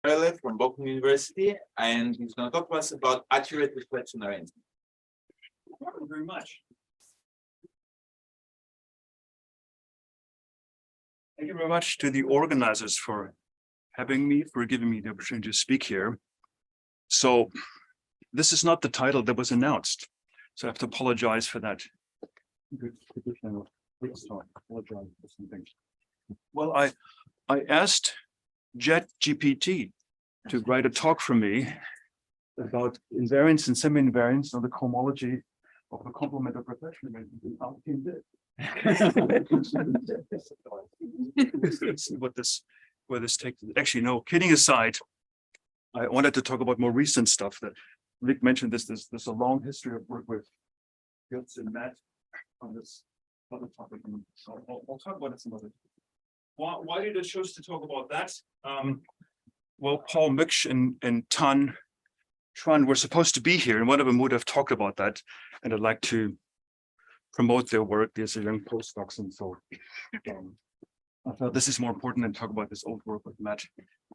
hrle from Bochum University, and he's going to talk to us about accurate reflection arrangement. Thank you very much. Thank you very much to the organizers for having me, for giving me the opportunity to speak here. So this is not the title that was announced, so I have to apologize for that. Well, I asked ChatGPT to write a talk for me about invariance and semi-invariance of the cohomology of the complement of reflection. Where this takes. Actually, no, kidding aside, I wanted to talk about more recent stuff that Rick mentioned. There's a long history of work with Götz and Matt on this other topic. I'll talk about it some other. Why did I choose to talk about that? Well, Paul Mücksch and Tran were supposed to be here, and one of them would have talked about that, and I'd like to promote their work. There's a young postdocs, and so I thought this is more important than talk about this old work with Matt.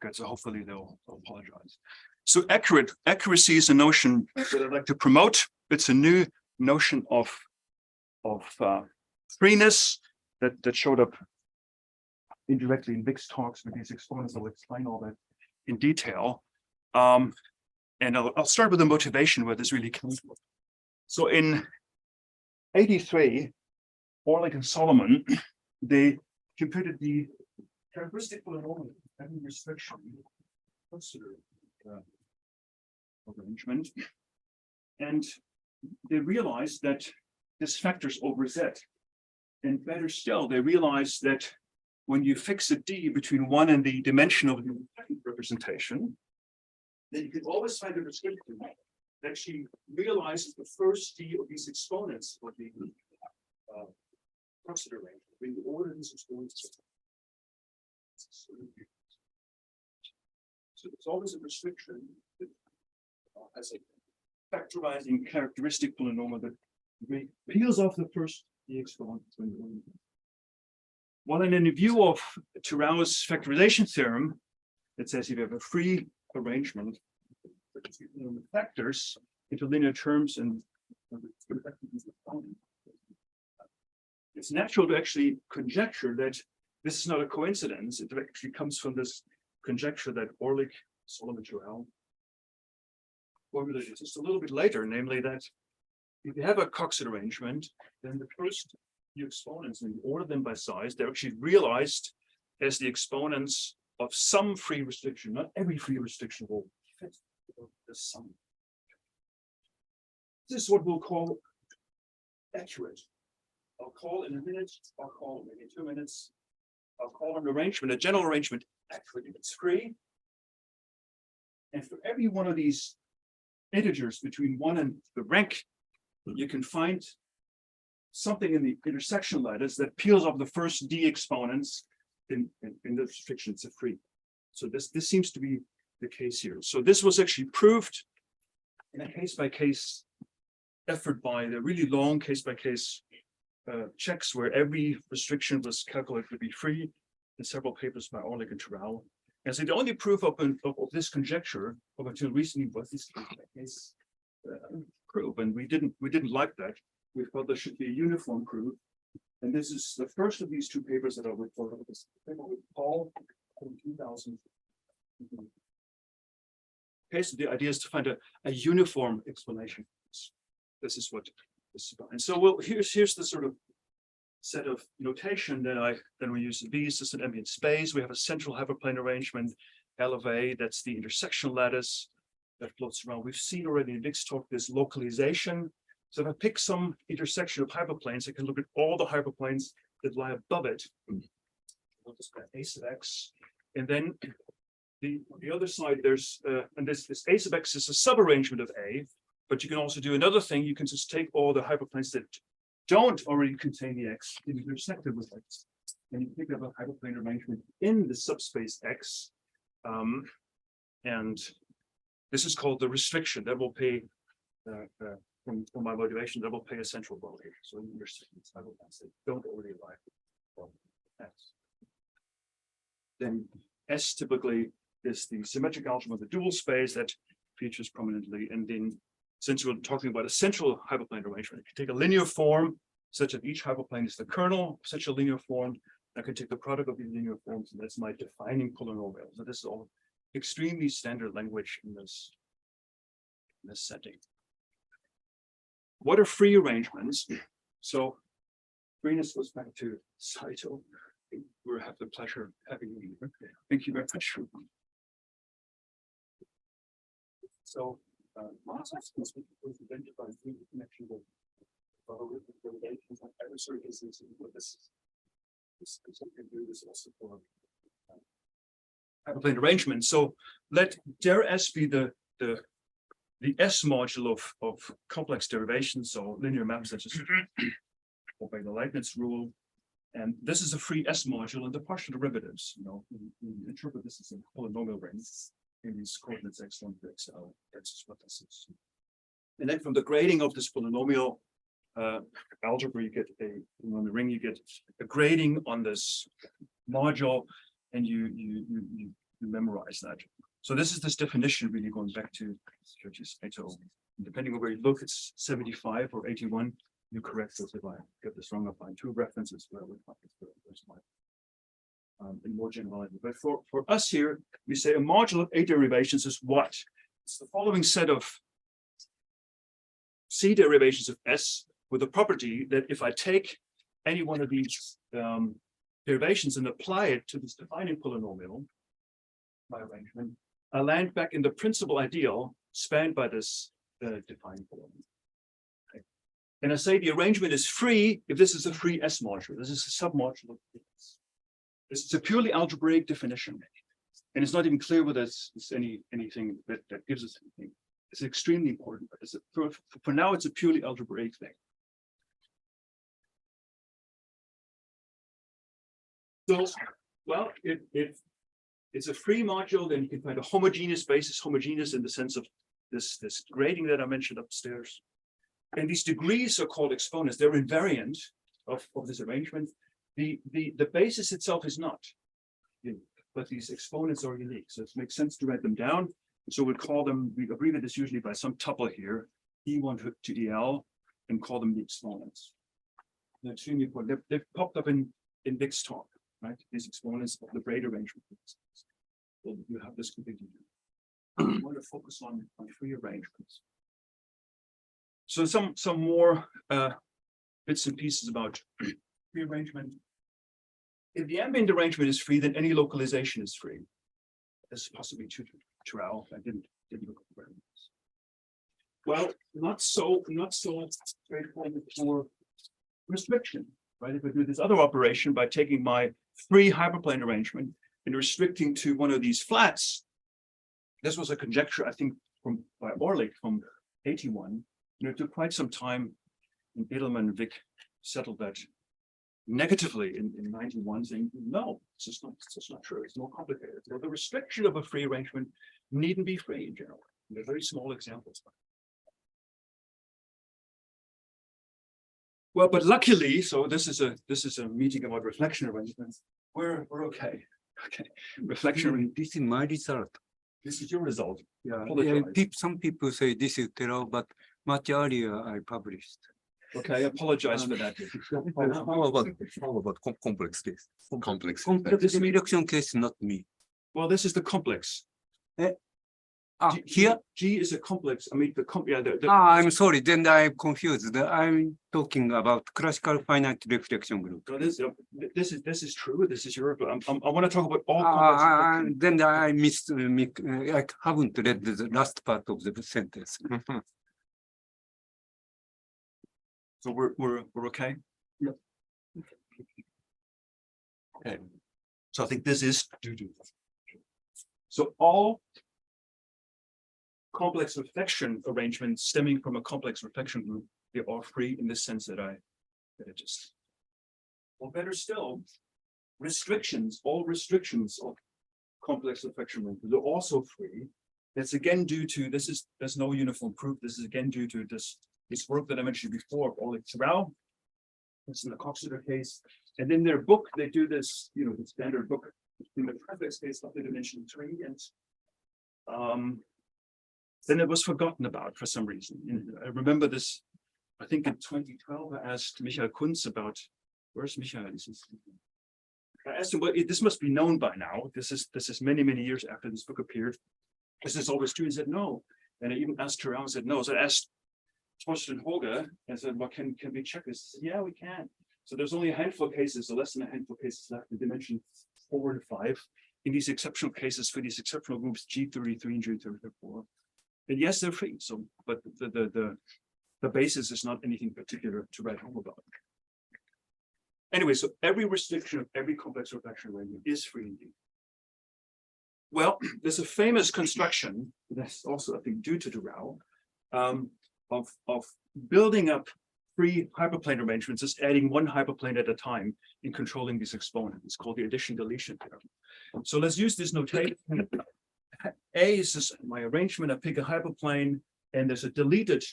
Okay, so hopefully they'll apologize. So accuracy is a notion that I'd like to promote. It's a new notion of freeness that showed up indirectly in Vic's talks with these exponents. I'll explain all that in detail. And I'll start with the motivation where this really comes from. So in 83, Orlik and Solomon, they computed the characteristic polynomial having restriction arrangement, and they realized that this factors over Z. And better still, they realized that when you fix a D between 1 and the dimension of the representation, then you can always find a description that actually realizes the first D of these exponents of the Coxeter range. When you order these exponents, so there's always a restriction that, as a factorizing characteristic polynomial that peels off the first D exponent. Well, and in the view of Turow's factorization theorem, it says if you have a free arrangement with factors into linear terms, and it's natural to actually conjecture that this is not a coincidence. It actually comes from this conjecture that Orlik, Solomon, Turou formulated just a little bit later, namely that if you have a Coxeter arrangement, then the first few exponents, and you order them by size, they're actually realized as the exponents of some free restriction. Not every free restriction will fit the sum. This is what we'll call accurate. I'll call in a minute, I'll call maybe 2 minutes, I'll call an arrangement, a general arrangement, accurate if it's free. And for every one of these integers between 1 and the rank, you can find something in the intersection lattice that peels off the first D exponents in the restriction. It's a free. So this seems to be the case here. So this was actually proved in a case-by-case effort by the really long case-by-case checks where every restriction was calculated to be free in several papers by Orlik and Turou. And so the only proof of this conjecture up until recently was this case proof, and we didn't like that. We thought there should be a uniform proof, and this is the first of these two papers that I'll report on. This paper with Paul in 2000. Okay, so the idea is to find a uniform explanation. This is what this is about. And so here's the sort of set of notation that we use. V is just an ambient space. We have a central hyperplane arrangement, L of A, that's the intersection lattice that floats around. We've seen already in Vic's talk this localization. So if I pick some intersection of hyperplanes, I can look at all the hyperplanes that lie above it. We'll just get A sub X. And then on the other side, there's and this A sub X is a subarrangement of A, but you can also do another thing. You can just take all the hyperplanes that don't already contain the X, intersected with X, and you pick up a hyperplane arrangement in the subspace X. And this is called the restriction that will pay from my motivation, that will pay a central role here. So in your segments, hyperplanes that don't already lie from X. Then S typically is the symmetric algebra of the dual space that features prominently. And then, since we're talking about a central hyperplane arrangement, if you take a linear form such that each hyperplane is the kernel of such a linear form, I can take the product of these linear forms, and that's my defining polynomial. So this is all extremely standard language in this setting. What are free arrangements? So freeness goes back to Saito. We have the pleasure of having you here. Thank you very much. So concepts was invented by free connection with derivations and every sort of business with this can do this also for hyperplane arrangement. So let der S be the S module of complex derivations, so linear maps such as obey the Leibniz rule. And this is a free S module, and the partial derivatives, we interpret this as a polynomial ring in these coordinates x1 to xl. That's just what this is. And then from the grading of this polynomial algebra, you get on the ring, you get a grading on this module, and you memorize that. So this is this definition really going back to Saito. Depending on where you look, it's 75 or 81. You correct this if I get this wrong. I'll find two references where we find this in more generality. But for us here, we say a module of A derivations is what? It's the following set of C derivations of S with the property that if I take any one of these derivations and apply it to this defining polynomial, my arrangement, I land back in the principal ideal spanned by this defining polynomial. Okay. And I say the arrangement is free if this is a free S module. This is a submodule of this. This is a purely algebraic definition. And it's not even clear whether it's anything that gives us anything. It's extremely important, but for now, it's a purely algebraic thing. So, well, it's a free module, then you can find a homogeneous basis, homogeneous in the sense of this grading that I mentioned upstairs. And these degrees are called exponents. They're invariant of this arrangement. The basis itself is not unique, but these exponents are unique. So it makes sense to write them down. So we abbreviate this usually by some tuple here, E1 to EL, and call them the exponents. They're extremely important. They've popped up in Vic's talk, right? These exponents of the braid arrangement. Well, you have this completely different. I want to focus on free arrangements. So some more bits and pieces about free arrangement. If the ambient arrangement is free, then any localization is free. This is possibly true to hrle. I didn't look at very much. Well, not so straightforward for restriction, right? If I do this other operation by taking my free hyperplane arrangement and restricting to one of these flats, this was a conjecture, I think, by Orlik from 81. It took quite some time, and Edelman and Vic settled that negatively in 91, saying, no, it's just not true. It's more complicated. So the restriction of a free arrangement needn't be free in general. They're very small examples. Well, but luckily, so this is a meeting about reflection arrangements. We're okay. Okay, reflection. This is my result. This is your result. Yeah. Some people say this is terror, but much earlier I published. Okay, I apologize for that. How about complex case? Complex. This reduction case, not me. Well, this is the complex. Here? G is a complex. I mean, I'm sorry, then I'm confused. I'm talking about classical finite reflection group. So this is true. This is your. I want to talk about all complex. Then I missed. I haven't read the last part of the sentence. So we're okay. Yep. Okay. So I think this is So all complex reflection arrangements stemming from a complex reflection group, they are free in the sense that I just. Or better still, all restrictions of complex reflection groups, they're also free. That's again due to there's no uniform proof. This is again due to this work that I mentioned before, Orlik Hrle. It's in the Coxeter case. And in their book, they do this, the standard book in the complex case of the dimension 3, and then it was forgotten about for some reason. I remember this, I think in 2012, I asked Michael Kunz about, where's Michael? I asked him, well, this must be known by now. This is many, many years after this book appeared. Is this always true? He said, no. And I even asked her, I said, no. So I asked Torsten Hoge and said, well, can we check this? Said, yeah, we can. So there's only a handful of cases, so less than a handful of cases left in dimension 4 and 5. In these exceptional cases, for these exceptional groups, G33 and G34. And yes, they're free. So, but the basis is not anything particular to write home about. Anyway, so every restriction of every complex reflection arrangement is free indeed. Well, there's a famous construction that's also, I think, due to Durow, of building up free hyperplane arrangements, just adding one hyperplane at a time in controlling these exponents. It's called the addition-deletion theorem. So let's use this notation. A is just my arrangement. I pick a hyperplane, and there's a deleted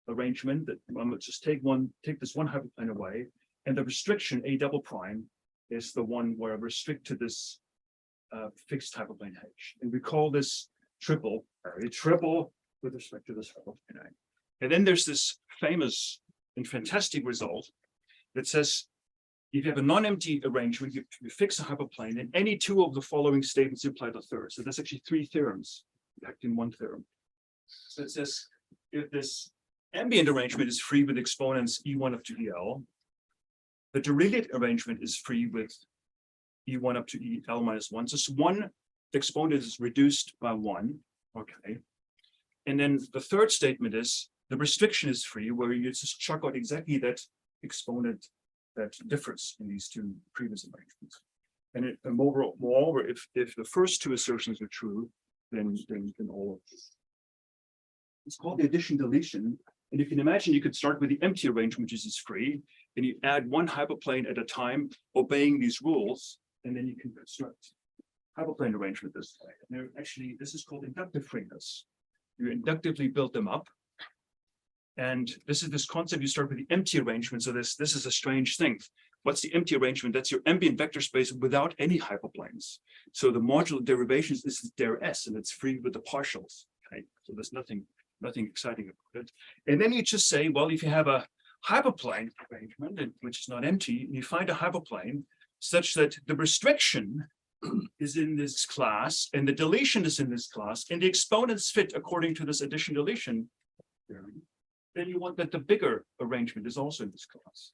arrangement that I'm going to just take this one hyperplane away. And the restriction A double prime is the one where I restrict to this fixed hyperplane H. And we call this triple with respect to this hyperplane A. And then there's this famous and fantastic result that says, if you have a non-empty arrangement, you fix a hyperplane, and any two of the following statements imply the third. So that's actually 3 theorems packed in one theorem. So it says, if this ambient arrangement is free with exponents E1 up to EL, the derivative arrangement is free with E1 up to EL minus 1. So one exponent is reduced by 1. Okay. And then the third statement is the restriction is free, where you just chuck out exactly that exponent that differs in these two previous arrangements. And moreover, if the first two assertions are true, then all of this. It's called the addition deletion. And you can imagine you could start with the empty arrangement, which is free, and you add one hyperplane at a time, obeying these rules, and then you can construct hyperplane arrangement this way. And actually, this is called inductive freeness. You inductively build them up. And this is this concept, you start with the empty arrangement. So this is a strange thing. What's the empty arrangement? That's your ambient vector space without any hyperplanes. So the modular derivations, this is der S, and it's free with the partials. Okay, so there's nothing exciting about it. And then you just say, well, if you have a hyperplane arrangement, which is not empty, you find a hyperplane such that the restriction is in this class, and the deletion is in this class, and the exponents fit according to this addition deletion theory. Then you want that the bigger arrangement is also in this class.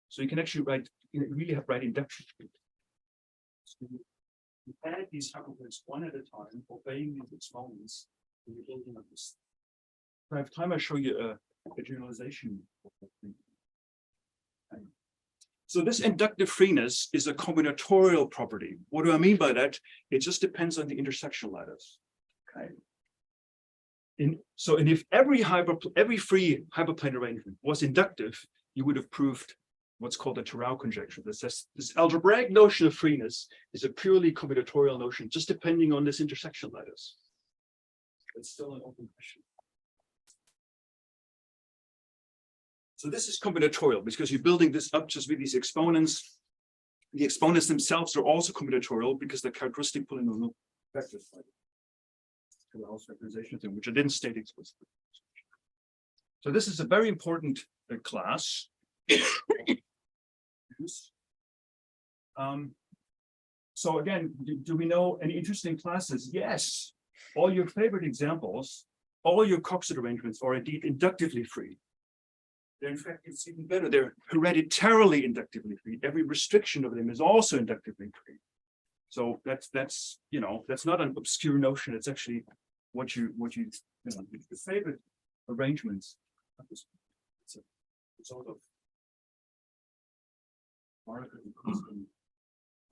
So you can actually write, write induction. So you add these hyperplanes one at a time, obeying these exponents, and you're building up this. If I have time, I'll show you a generalization. So this inductive freeness is a combinatorial property. What do I mean by that? It just depends on the intersection lattice. Okay. And if every free hyperplane arrangement was inductive, you would have proved what's called the Durow conjecture. This algebraic notion of freeness is a purely combinatorial notion, just depending on this intersection lattice. It's still an open question. So this is combinatorial because you're building this up just with these exponents. The exponents themselves are also combinatorial because they're characteristic polynomial vectors. Durow factorization thing, which I didn't state explicitly. So this is a very important class. So again, do we know any interesting classes? Yes. All your favorite examples, all your Coxet arrangements are indeed inductively free. In fact, it's even better. They're hereditarily inductively free. Every restriction of them is also inductively free. So that's not an obscure notion. It's actually what you know, the favorite arrangements. It's a sort of article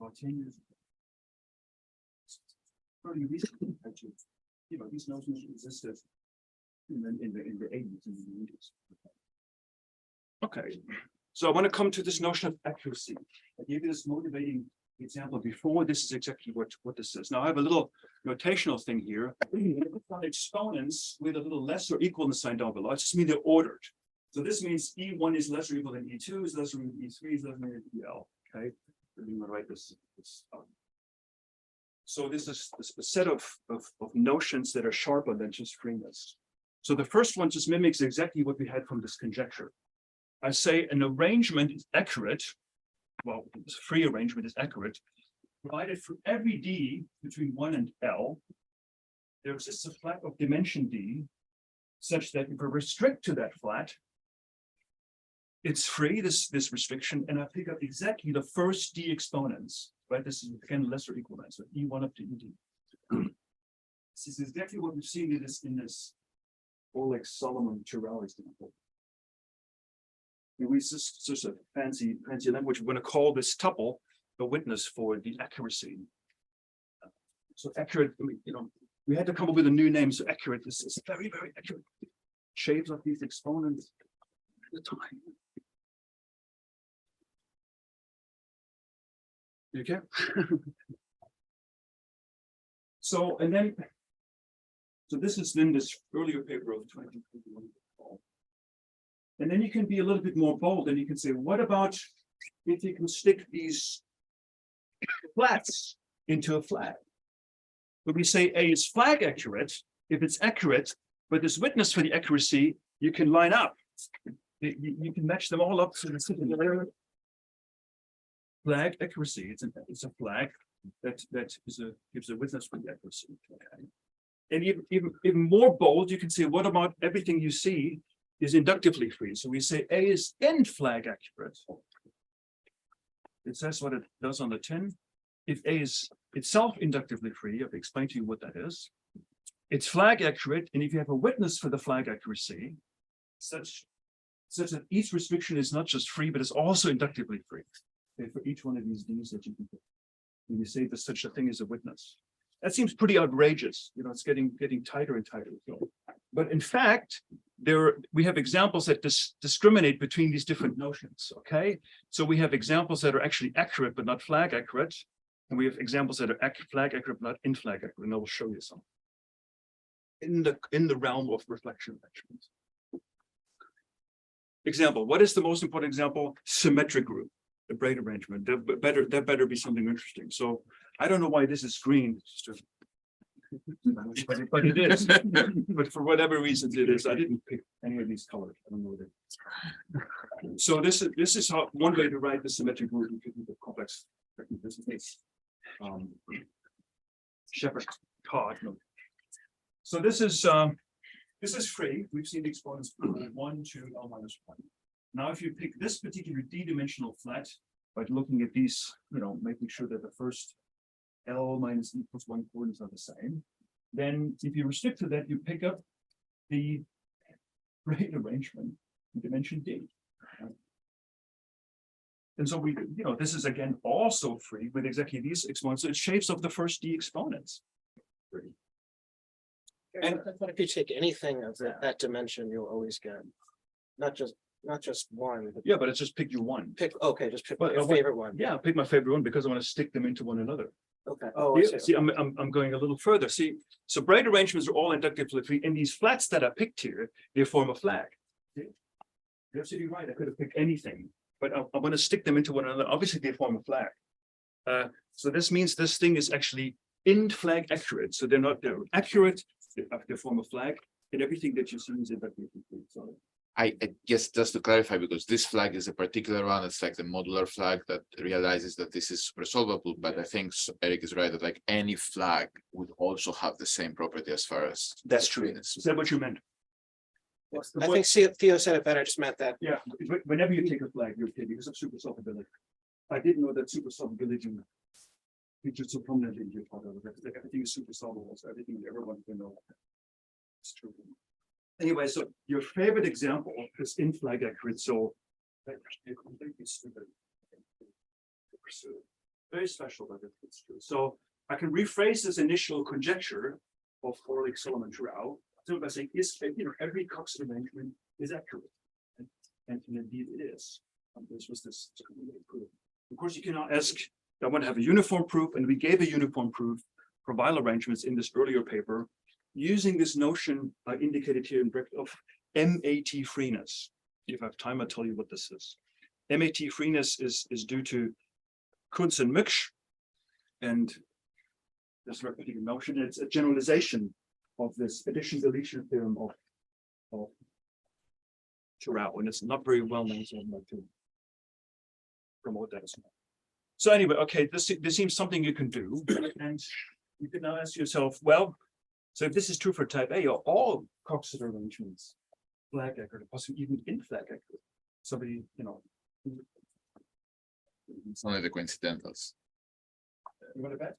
about 10 years ago. Pretty recently, actually, these notions existed in the 80s and the 90s. Okay, so I want to come to this notion of accuracy. I gave you this motivating example before. This is exactly what this is. Now I have a little notational thing here. Exponents with a little less or equal than sign down below. I just mean they're ordered. So this means E1 is less or equal than E2, is less or equal than E3, is less or equal than EL. Okay, I'm going to write this up. So this is a set of notions that are sharper than just freeness. So the first one just mimics exactly what we had from this conjecture. I say an arrangement is accurate. Well, this free arrangement is accurate, provided for every D between 1 and L, there exists a flat of dimension D, such that if I restrict to that flat, it's free, this restriction, and I pick up exactly the first D exponents, right? This is again lesser equivalent, so E1 up to ED. This is exactly what we've seen in this Solomon-Cherelle example. We just a fancy language. We're going to call this tuple the witness for the accuracy. So accurate, I mean, we had to come up with a new name. So accurate is very, very accurate. Shapes of these exponents at the time. Okay. So this is then this earlier paper of 2021. And then you can be a little bit more bold and you can say, what about if you can stick these flats into a flag? When we say A is flag accurate, if it's accurate, but this witness for the accuracy, you can line up. You can match them all up to the flag accuracy. It's a flag that gives a witness for the accuracy. Okay. And even more bold, you can say, what about everything you see is inductively free? So we say A is end flag accurate. It says what it does on the tin. If A is itself inductively free, I've explained to you what that is. It's flag accurate, and if you have a witness for the flag accuracy, such that each restriction is not just free, but it's also inductively free. Okay, for each one of these D's that you can pick. When you say that such a thing is a witness. That seems pretty outrageous. It's getting tighter and tighter. But in fact, we have examples that discriminate between these different notions. Okay, so we have examples that are actually accurate but not flag accurate, and we have examples that are flag accurate but not in flag accurate. And I will show you some in the realm of reflection measurement. Example: what is the most important example? Symmetric group, the braid arrangement. That better be something interesting. So I don't know why this is green. But it is. But for whatever reasons it is. I didn't pick any of these colors. I don't know what it is. So this is how one way to write the symmetric group. You could do the complex. This is Shepherd Todd. No. So this is free. We've seen the exponents 1 to L minus 1. Now, if you pick this particular D-dimensional flat by looking at these, making sure that the first L minus E plus 1 coordinates are the same, then if you restrict to that, you pick up the braid arrangement in dimension D. And so this is again also free with exactly these exponents. So it shapes of the first D exponents. And if you take anything of that dimension, you'll always get not just one. But yeah, but it's just pick your one. Just pick your favorite one. Yeah, pick my favorite one because I want to stick them into one another. Okay. Oh, I see. I'm going a little further. See, so braid arrangements are all inductively free, and these flats that I picked here, they form a flag. You're absolutely right. I could have picked anything, but I want to stick them into one another. Obviously, they form a flag. So this means this thing is actually end flag accurate. So they're accurate. They form a flag, and everything that you see is inductively free. So I guess just to clarify, because this flag is a particular one, it's like the modular flag that realizes that this is super solvable. But I think Eric is right that like any flag would also have the same property as far as that's true. Is that what you meant? I think Theo said it better. I just meant that. Yeah. Whenever you take a flag, you're taking because of super solvability. I didn't know that super solvability featured so prominently in your part of it. Everything is super solvable. So everything everyone can know. It's true. Anyway, so your favorite example is in flag accurate. So completely stupid. Very special, but it's true. So I can rephrase this initial conjecture of Solomon-Cherelle by saying every Cox arrangement is accurate, and indeed it is. This was this proof. Of course, you cannot ask. I want to have a uniform proof, and we gave a uniform proof for Weil arrangements in this earlier paper, using this notion I indicated here in bracket of MAT-freeness. If I have time, I'll tell you what this is. MAT-freeness is due to Kunz and Mücksch, and this particular notion. It's a generalization of this addition deletion theorem of Hrle, and it's not very well known, so I'd like to promote that as well. So anyway, okay, this seems something you can do, and you can now ask yourself, well, so if this is true for type A, are all Coxeter arrangements flag accurate, possibly even in flag accurate? Somebody, It's only the coincidentals. you want to bet?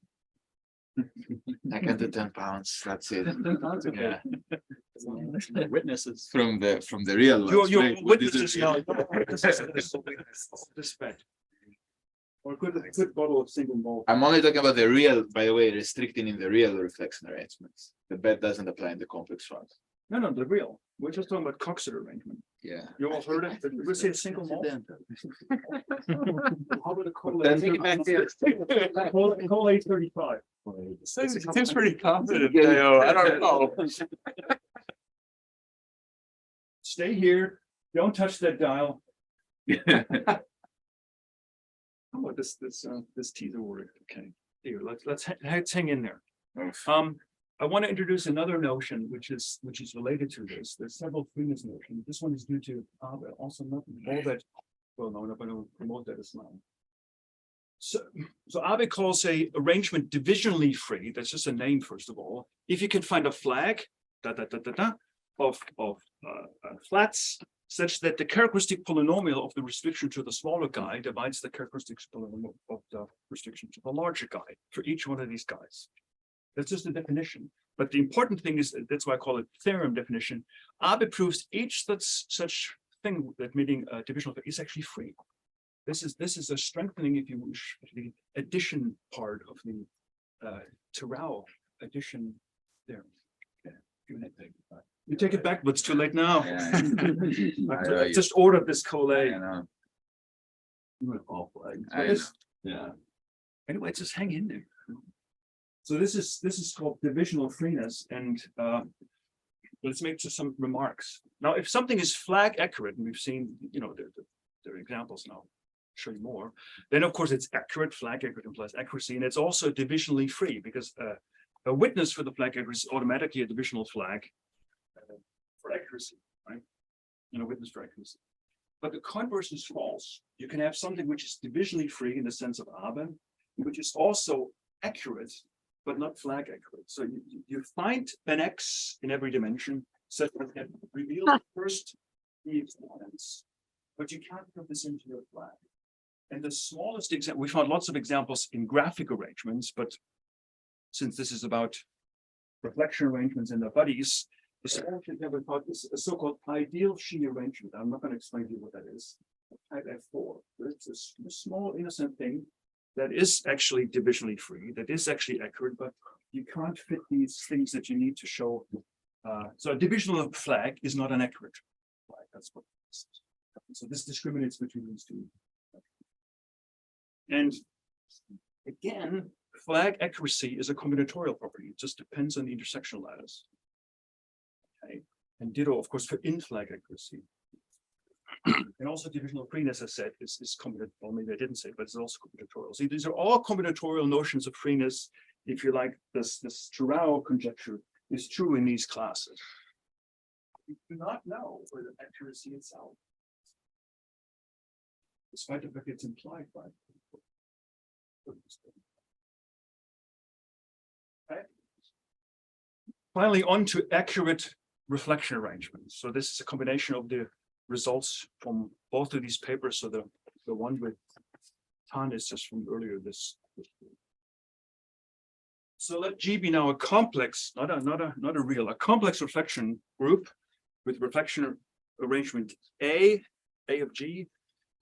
I can do 10 pounds. That's it. Yeah. Witnesses. From the real ones. Your Wait, what is witnesses it? now. Witnesses of this bet. Or a good bottle of single malt. I'm only talking about the real, by the way, restricting in the real reflection arrangements. The bet doesn't apply in the complex ones. No, the real. We're just talking about Coxeter arrangement. Yeah. You all heard it? Did we say a single malt? How about a cola? Then- Take it back there. Cola 835. Seems pretty confident. I don't know. Stay here. Don't touch that dial. How about this teaser word? Okay, here, let's hang in there. I want to introduce another notion which is related to this. There's several freeness notions. This one is due to also not all that well known. I'm going to promote that as well. So Abe calls a arrangement divisionally free. That's just a name, first of all. If you can find a flag of flats such that the characteristic polynomial of the restriction to the smaller guy divides the characteristic polynomial of the restriction to the larger guy for each one of these guys. That's just a definition. But the important thing is, that's why I call it theorem definition. Abe proves each such thing admitting a divisional is actually free. This is a strengthening, if you wish, of the addition part of the Hrle addition theorem. You take it back, but it's too late now. I just ordered this cola. I know. Yeah. Anyway, just hang in there. So this is called divisional freeness, and let's make just some remarks. Now, if something is flag accurate, and we've seen, there are examples now, I'll show you more, then of course it's accurate. Flag accurate implies accuracy, and it's also divisionally free because a witness for the flag accuracy is automatically a divisional flag for accuracy, right? A witness for accuracy. But the converse is false. You can have something which is divisionally free in the sense of Abe, which is also accurate, but not flag accurate. So you find an X in every dimension such that it reveals first the exponents, but you can't put this into your flag. And the smallest example, we found lots of examples in graphic arrangements, but since this is about reflection arrangements in the buddies, the smallest example we found is a so-called ideal Xi arrangement. I'm not going to explain to you what that is. Type F4. It's a small innocent thing that is actually divisionally free, that is actually accurate, but you can't fit these things that you need to show. So a divisional flag is not an accurate flag. That's what this is. So this discriminates between these two. And again, flag accuracy is a combinatorial property. It just depends on the intersectional lattice. Okay. And ditto, of course, for in-flag accuracy. And also divisional freeness, as I said, is combinatorial. Well, maybe I didn't say, but it's also combinatorial. See, these are all combinatorial notions of freeness. If you like, this Hrle conjecture is true in these classes. We do not know where the accuracy itself, despite the fact it's implied by. Okay. Finally, on to accurate reflection arrangements. So this is a combination of the results from both of these papers. So the one with Tan is just from earlier this week. So let G be now a complex, not a real, a complex reflection group with reflection arrangement A of G.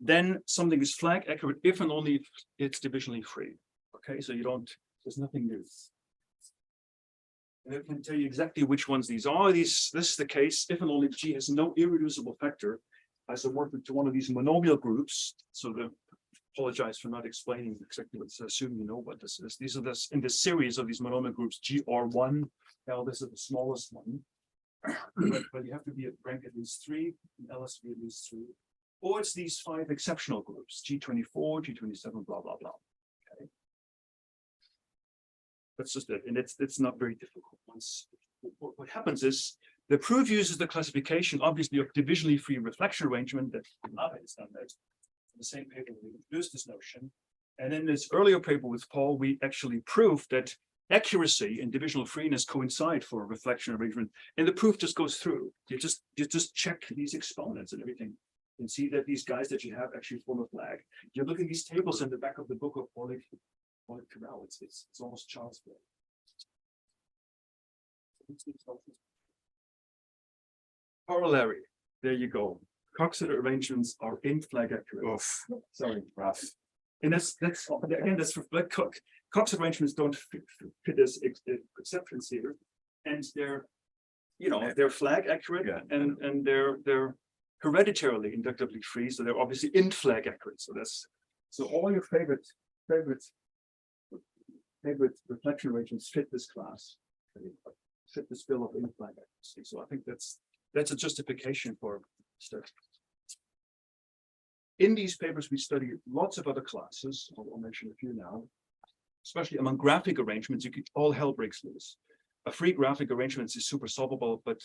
Then something is flag accurate if and only if it's divisionally free. Okay, so there's nothing new. And I can tell you exactly which ones these are. This is the case if and only if G has no irreducible factor as a work to one of these monomial groups. So apologize for not explaining exactly what this is. I assume you know what this is. These are in this series of these monomial groups, GR1. Now this is the smallest one. but you have to be at rank at least 3, and L has to be at least 3. Or it's these 5 exceptional groups, G24, G27, blah, blah, blah. Okay. That's just it, and it's not very difficult. Once what happens is the proof uses the classification, obviously, of divisionally free reflection arrangement that has done that. In the same paper, we introduced this notion, and in this earlier paper with Paul, we actually proved that accuracy and divisional freeness coincide for a reflection arrangement, and the proof just goes through. You just check these exponents and everything, and see that these guys that you have actually form a flag. You look at these tables in the back of the book of Paulik Corral. It's almost child's play. Corollary. There you go. Coxeter arrangements are in flag accurate. Sorry, rough. And that's again, that's like Cox arrangements don't fit as exceptions here, and they're flag accurate, and they're hereditarily inductively free, so they're obviously in flag accurate. So all your favorite reflection arrangements fit this class, fit this bill of in flag accuracy. So I think that's a justification for study. In these papers, we study lots of other classes. I'll mention a few now. Especially among graphic arrangements, all hell breaks loose. A free graphic arrangement is super solvable, but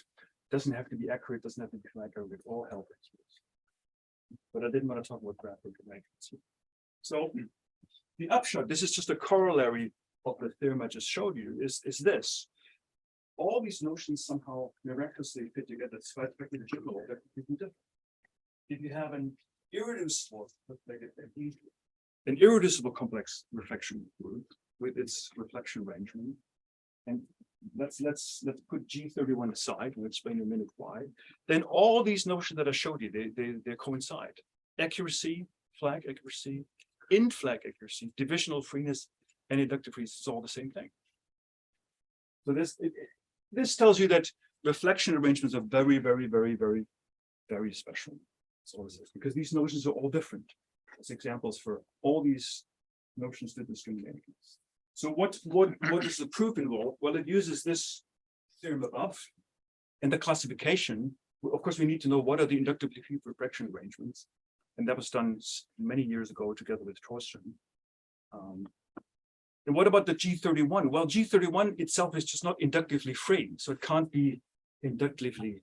doesn't have to be accurate, doesn't have to be flag accurate, all hell breaks loose. But I didn't want to talk about graphic arrangements. So the upshot, this is just a corollary of the theorem I just showed you, is this. All these notions somehow miraculously fit together. So it's back to the general, if you have an irreducible complex reflection group with its reflection arrangement, and let's put G31 aside. We'll explain in a minute why. Then all these notions that I showed you, they coincide. Accuracy, flag accuracy, in flag accuracy, divisional freeness, and inductive freeness is all the same thing. So this tells you that reflection arrangements are very, very, very, very, very special. Because these notions are all different. As examples for all these notions to discriminate. So what does the proof involve? Well, it uses this theorem above and the classification. Of course, we need to know what are the inductively free reflection arrangements, and that was done many years ago together with Torsten. And what about the G31? Well, G31 itself is just not inductively free, so it can't be inductively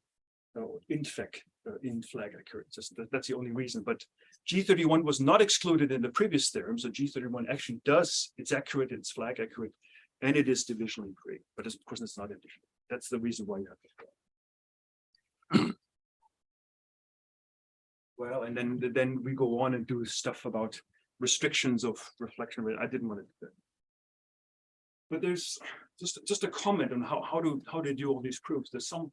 in flag accurate. That's the only reason. But G31 was not excluded in the previous theorem, so G31 actually it's accurate, it's flag accurate, and it is divisionally free. But of course, it's not additional. That's the reason why you have to. Well, and then we go on and do stuff about restrictions of reflection rate. I didn't want to do that. But there's just a comment on how to do all these proofs. There's some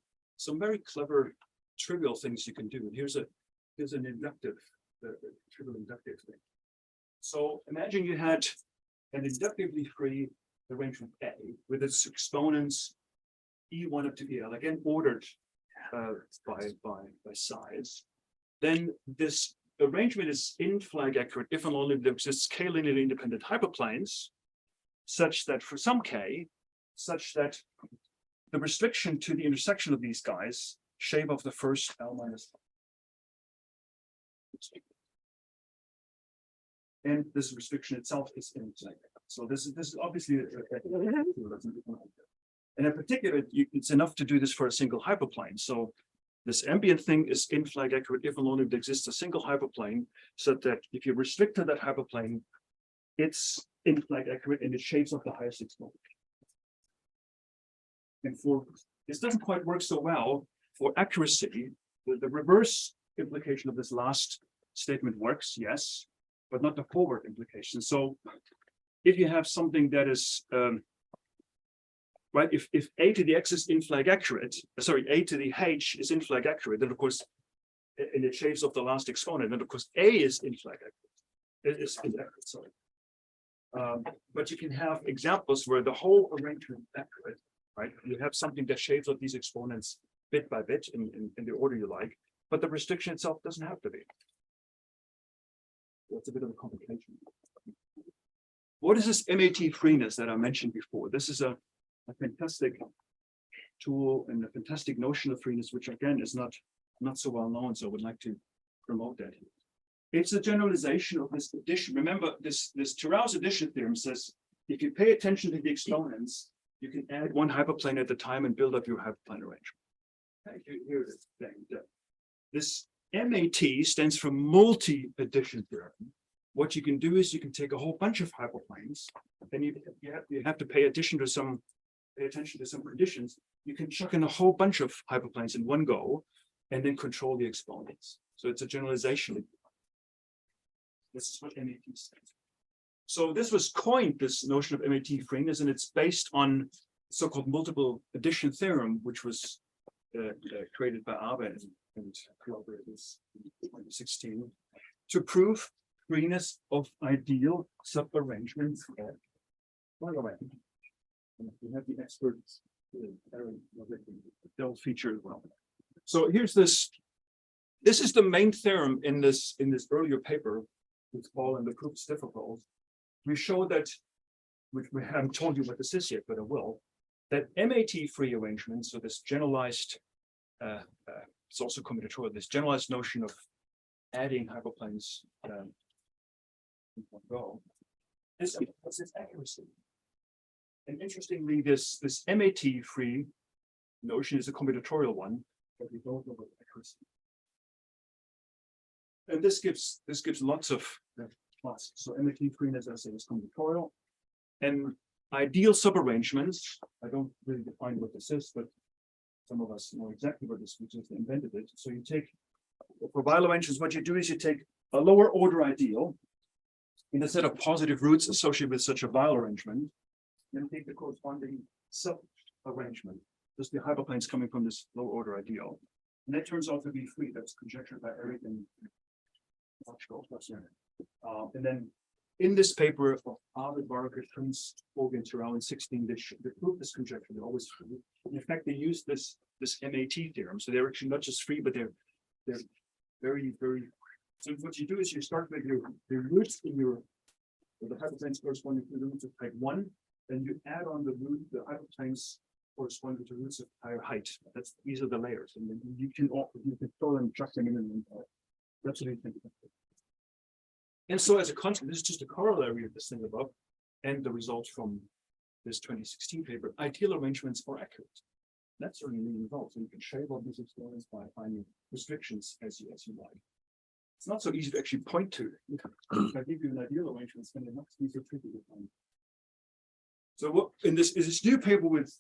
very clever trivial things you can do. And here's an inductive, trivial inductive thing. So imagine you had an inductively free arrangement A with its exponents E1 up to EL, again ordered by size. Then this arrangement is in flag accurate if and only if there exists k linearly independent hyperplanes, such that for some k, such that the restriction to the intersection of these guys shave off the first L minus. And this restriction itself is in flag. So this is obviously and in particular, it's enough to do this for a single hyperplane. So this ambient thing is in flag accurate if and only if there exists a single hyperplane, so that if you restrict to that hyperplane, it's in flag accurate and it shaves off the highest exponent. And for this doesn't quite work so well for accuracy. The reverse implication of this last statement works, yes, but not the forward implication. So if you have something that is right, if a to the x is in flag accurate, a to the h is in flag accurate, then of course, and it shaves off the last exponent, then of course a is in flag accurate. It is inaccurate, sorry. But you can have examples where the whole arrangement is accurate, right? You have something that shaves off these exponents bit by bit in the order you like, but the restriction itself doesn't have to be. That's a bit of a complication. What is this MAT-freeness that I mentioned before? This is a fantastic tool and a fantastic notion of freeness, which again is not so well known, so I would like to promote that here. It's a generalization of this addition. Remember, this Terrell's addition theorem says if you pay attention to the exponents, you can add one hyperplane at a time and build up your hyperplane arrangement. Okay, here's the thing. This MAT stands for multi-addition theorem. What you can do is you can take a whole bunch of hyperplanes, then you have to pay attention to some conditions. You can chuck in a whole bunch of hyperplanes in one go, and then control the exponents. So it's a generalization. This is what MAT stands for. So this was coined, this notion of MAT-freeness, and it's based on so-called multiple addition theorem, which was created by Arbe and collaborators in 2016 to prove freeness of ideal subarrangements. By the way, we have the experts. They'll feature as well. So here's this. This is the main theorem in this earlier paper. It's called, and the proof is difficult. We show that, which we haven't told you what this is yet, but I will. That MAT-free arrangements, so this generalized, it's also combinatorial. This generalized notion of adding hyperplanes in one go. This accuracy. And interestingly, this MAT-free notion is a combinatorial one, but we don't know what accuracy. And this gives lots of classes. So MAT-freeness, as I say, is combinatorial. And ideal subarrangements, I don't really define what this is, but some of us know exactly what this is. We just invented it. So you take, for Weil arrangements, what you do is you take a lower order ideal in a set of positive roots associated with such a Weil arrangement, then take the corresponding sub-arrangement. Just the hyperplanes coming from this lower order ideal. And that turns out to be free. That's conjectured by Eric and and then in this paper of Arvid, Barker, Prince, Hogan, Terrell, and 16, they proved this conjecture. They're always free. In fact, they use this MAT theorem. So they're actually not just free, but they're very, very. So what you do is you start with your roots in your the hyperplanes corresponding to the roots of type 1, then you add on the hyperplanes corresponding to roots of higher height. These are the layers, and then you can throw them, chuck them in, and that's what you think. And so as a consequence, this is just a corollary of this thing above, and the results from this 2016 paper. Ideal arrangements are accurate. That's certainly the result. So you can shave off these exponents by finding restrictions as you like. It's not so easy to actually point to. If I give you an ideal arrangement, then it's not so tricky to find. So what in this new paper with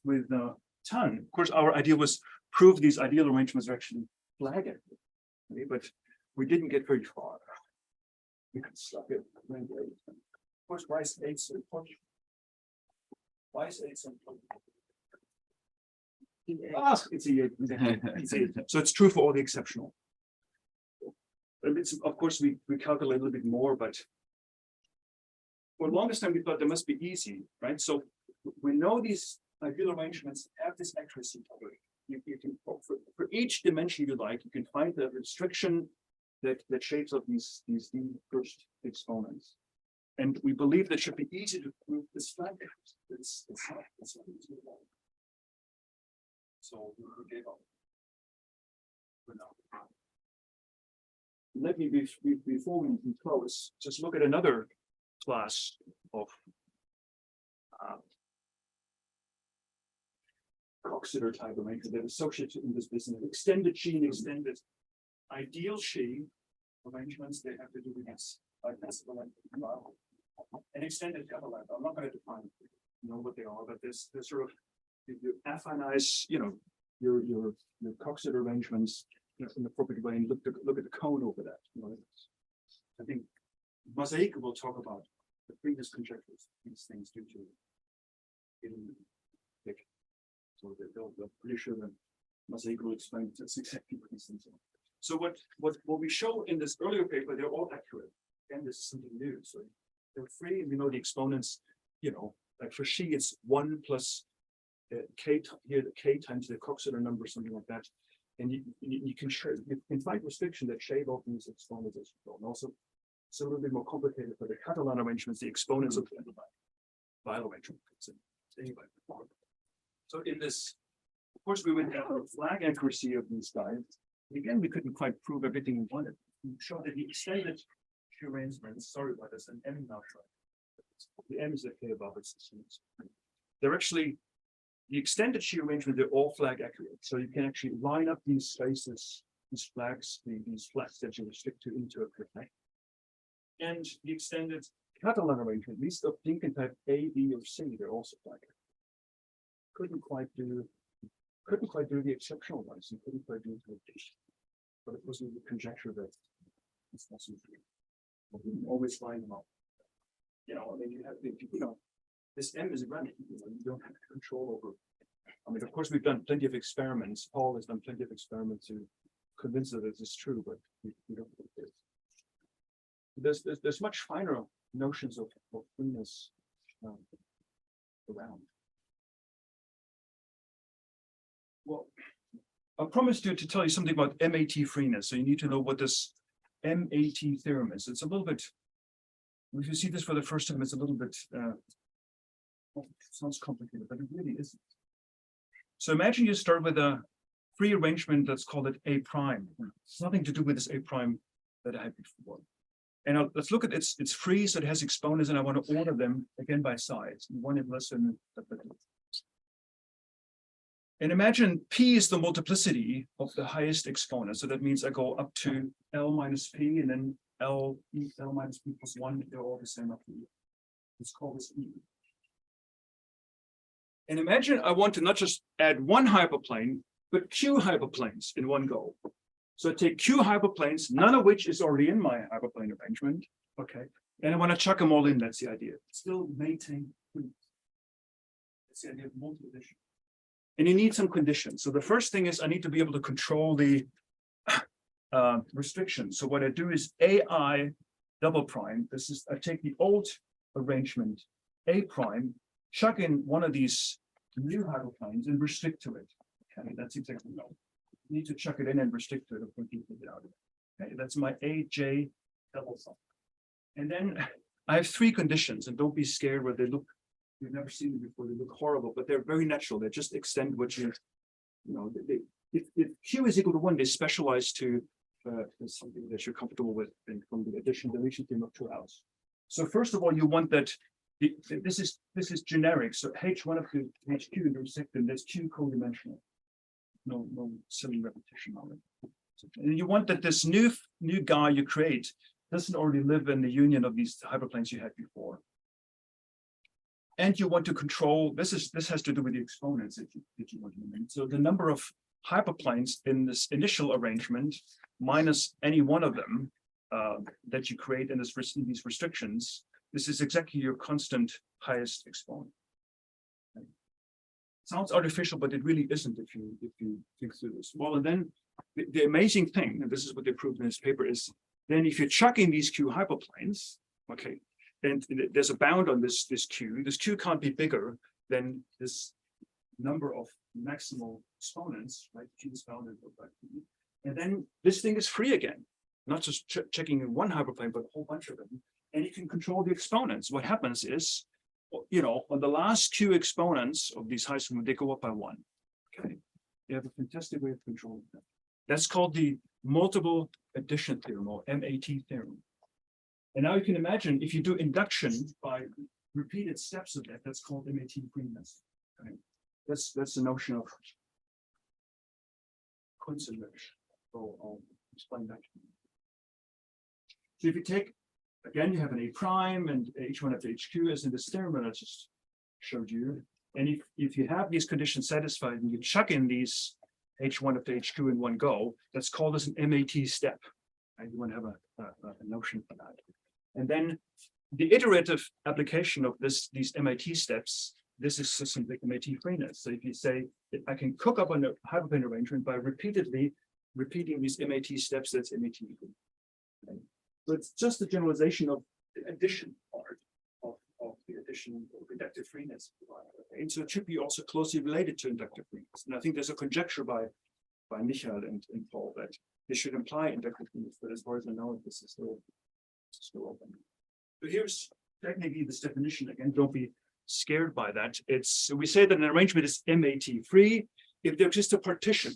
Tan, of course, our idea was prove these ideal arrangements are actually flag accurate, okay? But we didn't get very far. We could stop it. Of course, why is 8 so important? Why is 8 so important? It's a so it's true for all the exceptional. And it's, of course, we calculate a little bit more, but for the longest time we thought they must be easy, right? So we know these ideal arrangements have this accuracy. You can for each dimension you like, you can find the restriction that shapes up these first exponents. And we believe that should be easy to prove this flag. It's not easy at all. So we gave up for now. Let me, before we close, just look at another class of Coxeter type arrangement that is associated in this business. Extended Sheen, extended ideal Sheen arrangements, they have to do with this. And extended Catalan. I'm not going to define what they are, but there's sort of you affinize, your Coxeter arrangements in the appropriate way and look at the cone over that. I think Mosaic will talk about the freeness conjectures these things due to so they'll pretty sure that Mosaic will explain that's exactly what these things are. So what we show in this earlier paper, they're all accurate. And this is something new. So they're free, and we know the exponents, like for Xi, it's 1 plus k here, k times the Coxeter number, something like that. And you can find restriction that shave off these exponents as well. And also, it's a little bit more complicated for the Catalan arrangements, the exponents of the Weil arrangement. Anyway, so in this, of course, we went down the flag accuracy of these guys. Again, we couldn't quite prove everything we wanted. We showed that the extended arrangements, sorry about this, and M now The M is the K above its. They're actually the extended shear arrangement, they're all flag accurate. So you can actually line up these spaces, these flags, these flags that you restrict to into a grid. And the extended Catalan arrangement, these of Lincoln type A, B, or C, they're also flag accurate. Couldn't quite do the exceptional ones, and couldn't quite do the rotation. But it was a conjecture that it's possible. We didn't always line them up. You know, I mean, this M is random, you don't have control over. I mean, of course, we've done plenty of experiments. Paul has done plenty of experiments to convince us that this is true, but we don't think it is. There's much finer notions of freeness around. Well, I promised you to tell you something about MAT-freeness, so you need to know what this MAT theorem is. It's a little bit, if you see this for the first time, it's a little bit, sounds complicated, but it really isn't. So imagine you start with a free arrangement, let's call it A prime. It's nothing to do with this A prime that I had before. And let's look at it's free, so it has exponents, and I want to order them again by size. One is less than. And imagine P is the multiplicity of the highest exponent. So that means I go up to L minus P, and then L minus P plus 1, they're all the same up to E. Let's call this E. And imagine I want to not just add one hyperplane, but Q hyperplanes in one go. So I take Q hyperplanes, none of which is already in my hyperplane arrangement. Okay. And I want to chuck them all in. That's the idea. Still maintain. That's the idea of multi-addition. And you need some conditions. So the first thing is I need to be able to control the restrictions. So what I do is AI double prime. This is, I take the old arrangement, A prime, chuck in one of these new hyperplanes and restrict to it. Okay, that's exactly no. You need to chuck it in and restrict to it. Okay, that's my AJ double prime. And then I have three conditions, and don't be scared where they look. You've never seen them before. They look horrible, but they're very natural. They just extend what you know. If Q is equal to 1, they specialize to something that you're comfortable with, and from the addition deletion thing of 2 hours. So first of all, you want that. This is generic. So H1 up to HQ intersect, and there's Q codimensional. No silly repetition on it. And you want that this new guy you create doesn't already live in the union of these hyperplanes you had before. And you want to control, this has to do with the exponents that you want to make. So the number of hyperplanes in this initial arrangement minus any one of them that you create in these restrictions, this is exactly your constant highest exponent. Okay. Sounds artificial, but it really isn't if you think through this. Well, and then the amazing thing, and this is what they proved in this paper, is then if you chuck in these Q hyperplanes, okay, and there's a bound on this Q. This Q can't be bigger than this number of maximal exponents, right? Q is bounded by Q. And then this thing is free again, not just checking in one hyperplane, but a whole bunch of them. And you can control the exponents. What happens is, you know, on the last Q exponents of these high school, they go up by 1. Okay. You have a fantastic way of controlling them. That's called the multiple addition theorem, or MAT theorem. And now you can imagine if you do induction by repeated steps of that, that's called MAT-freeness. Okay. That's the notion of conservation. So I'll explain that. So if you take, again, you have an A prime and H1 up to HQ as in this theorem that I just showed you. And if you have these conditions satisfied and you chuck in these H1 up to HQ in one go, that's called as an MAT step. And you want to have a notion for that. And then the iterative application of these MAT steps, this is simply MAT-freeness. So if you say that I can cook up on a hyperplane arrangement by repeatedly repeating these MAT steps, that's MAT-free. Okay. So it's just a generalization of the addition part of the addition of inductive freeness. Okay. And so it should be also closely related to inductive freeness. And I think there's a conjecture by Michael and Paul that this should imply inductive freeness, but as far as I know, this is still open. So here's technically this definition. Again, don't be scared by that. We say that an arrangement is MAT free if there exists a partition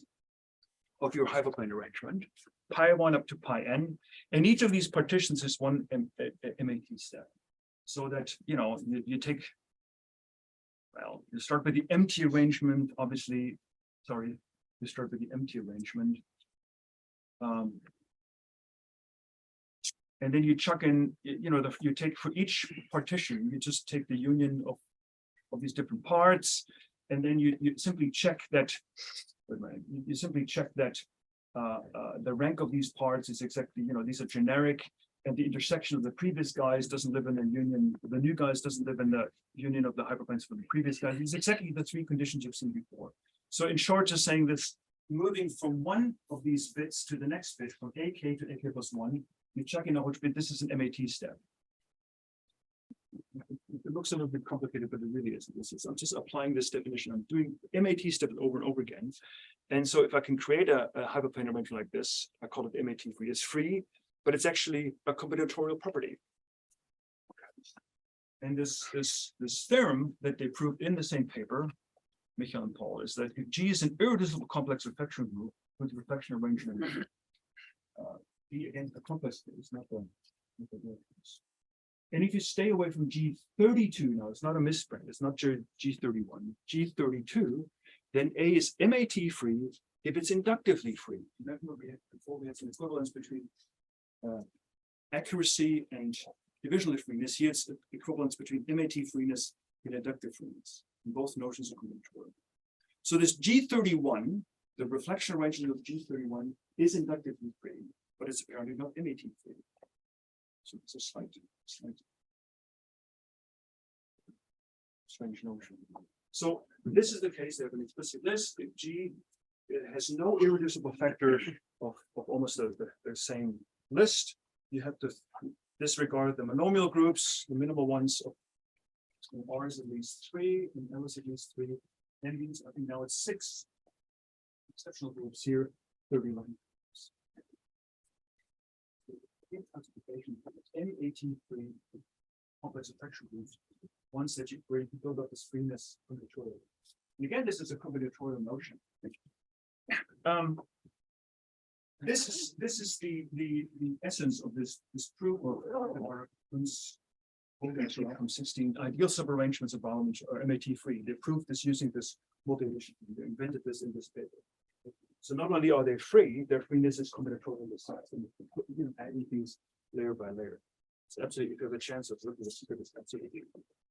of your hyperplane arrangement, pi1 up to pi n, and each of these partitions is one MAT step. So that, you take, well, you start with the empty arrangement, obviously, sorry, you start with the empty arrangement. And then you chuck in, you take for each partition, you just take the union of these different parts, and then you simply check that, you simply check that the rank of these parts is exactly, these are generic, and the intersection of the previous guys doesn't live in the union, the new guys doesn't live in the union of the hyperplanes from the previous guys. These are exactly the three conditions you've seen before. So in short, just saying this, moving from one of these bits to the next bit, from AK to AK plus 1, you're checking out which bit. This is an MAT step. It looks a little bit complicated, but it really isn't. I'm just applying this definition. I'm doing MAT steps over and over again. And so if I can create a hyperplane arrangement like this, I call it MAT free. It's free, but it's actually a combinatorial property. And this theorem that they proved in the same paper, Michael and Paul, is that if G is an irreducible complex reflection group with reflection arrangement, B again a complex is not the and if you stay away from G32, now it's not a misprint, it's not G31, G32, then A is MAT free if it's inductively free. Remember before we had some equivalence between accuracy and divisional freeness. Here it's the equivalence between MAT freeness and inductive freeness. And both notions are combinatorial. So this G31, the reflection arrangement of G31 is inductively free, but it's apparently not MAT free. So it's a slight strange notion. So this is the case. They have an explicit list. If G has no irreducible factor of almost the same list, you have to disregard the monomial groups, the minimal ones of R is at least 3, and L is at least 3. And means I think now it's 6 exceptional groups here, 31. Any MAT-free complex affection groups, ones that where you can build up this freeness combinatorial. And again, this is a combinatorial notion. This is the essence of this proof of our from 16 ideal subarrangements of bound are MAT free. They proved this using this multi-mission. They invented this in this paper. So not only are they free, their freeness is combinatorial in the size, and adding things layer by layer. It's absolutely, if you have a chance of looking at this, it's absolutely